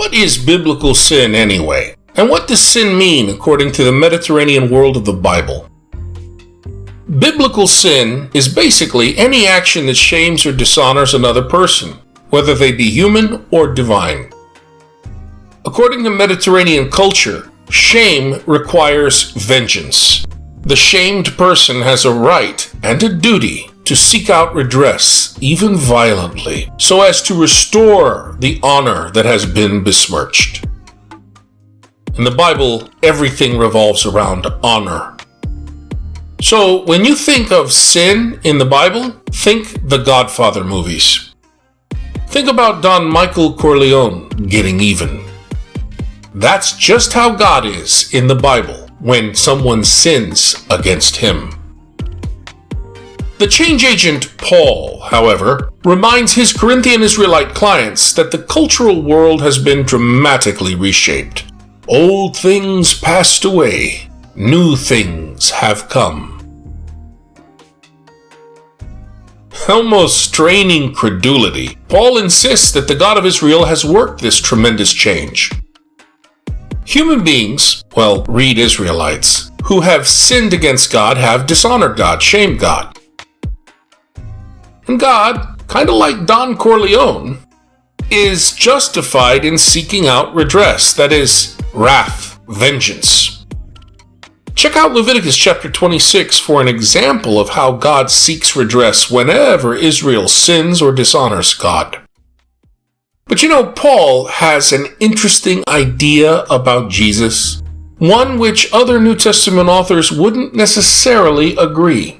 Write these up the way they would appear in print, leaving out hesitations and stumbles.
What is biblical sin anyway? And what does sin mean according to the Mediterranean world of the Bible? Biblical sin is basically any action that shames or dishonors another person, whether they be human or divine. According to Mediterranean culture, shame requires vengeance. The shamed person has a right and a duty to seek out redress, even violently, so as to restore the honor that has been besmirched. In the Bible, everything revolves around honor. So, when you think of sin in the Bible, think the Godfather movies. Think about Don Michael Corleone getting even. That's just how God is in the Bible when someone sins against him. The change agent Paul, however, reminds his Corinthian Israelite clients that the cultural world has been dramatically reshaped. Old things passed away, new things have come. Almost straining credulity, Paul insists that the God of Israel has worked this tremendous change. Human beings, read Israelites, who have sinned against God have dishonored God, shamed God. And God, kind of like Don Corleone, is justified in seeking out redress, that is, wrath, vengeance. Check out Leviticus chapter 26 for an example of how God seeks redress whenever Israel sins or dishonors God. But Paul has an interesting idea about Jesus, one which other New Testament authors wouldn't necessarily agree.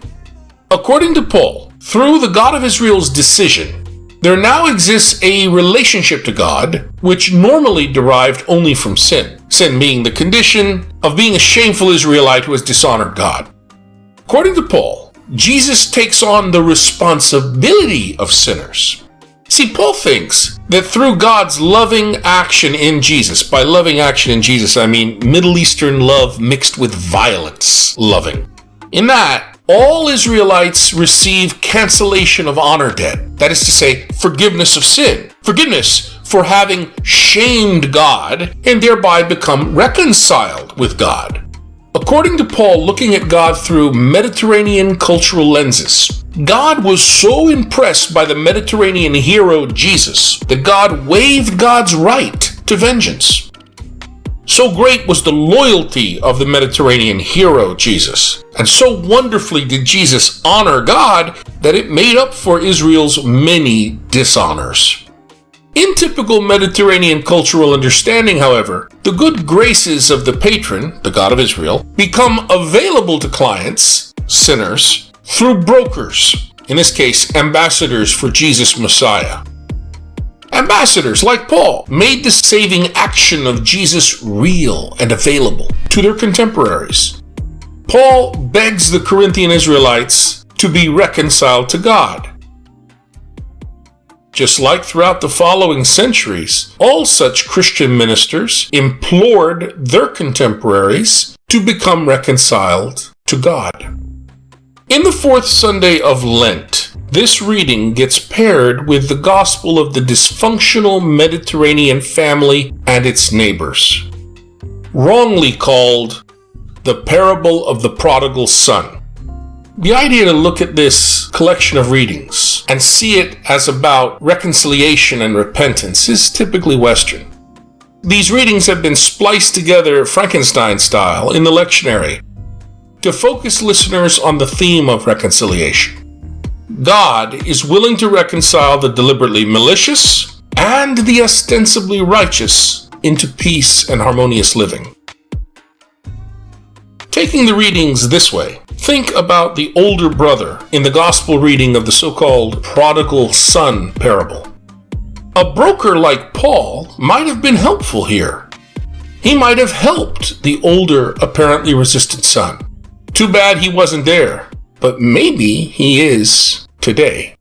According to Paul, through the God of Israel's decision, there now exists a relationship to God which normally derived only from sin. Sin being the condition of being a shameful Israelite who has dishonored God. According to Paul, Jesus takes on the responsibility of sinners. See, Paul thinks that through God's loving action in Jesus, by loving action in Jesus, I mean Middle Eastern love mixed with violence loving. In that, all Israelites receive cancellation of honor debt. That is to say, forgiveness of sin. Forgiveness for having shamed God and thereby become reconciled with God. According to Paul, looking at God through Mediterranean cultural lenses, God was so impressed by the Mediterranean hero Jesus that God waived God's right to vengeance. So great was the loyalty of the Mediterranean hero Jesus, and so wonderfully did Jesus honor God that it made up for Israel's many dishonors. In typical Mediterranean cultural understanding, however, the good graces of the patron, the God of Israel, become available to clients, sinners, through brokers, in this case, ambassadors for Jesus Messiah. Ambassadors, like Paul, made the saving action of Jesus real and available to their contemporaries. Paul begs the Corinthian Israelites to be reconciled to God. Just like throughout the following centuries, all such Christian ministers implored their contemporaries to become reconciled to God. In the fourth Sunday of Lent, this reading gets paired with the gospel of the dysfunctional Mediterranean family and its neighbors, wrongly called the parable of the prodigal son. The idea to look at this collection of readings and see it as about reconciliation and repentance is typically Western. These readings have been spliced together Frankenstein style in the lectionary to focus listeners on the theme of reconciliation. God is willing to reconcile the deliberately malicious and the ostensibly righteous into peace and harmonious living. Taking the readings this way, think about the older brother in the gospel reading of the so-called prodigal son parable. A broker like Paul might have been helpful here. He might have helped the older, apparently resistant son. Too bad he wasn't there, but maybe he is today.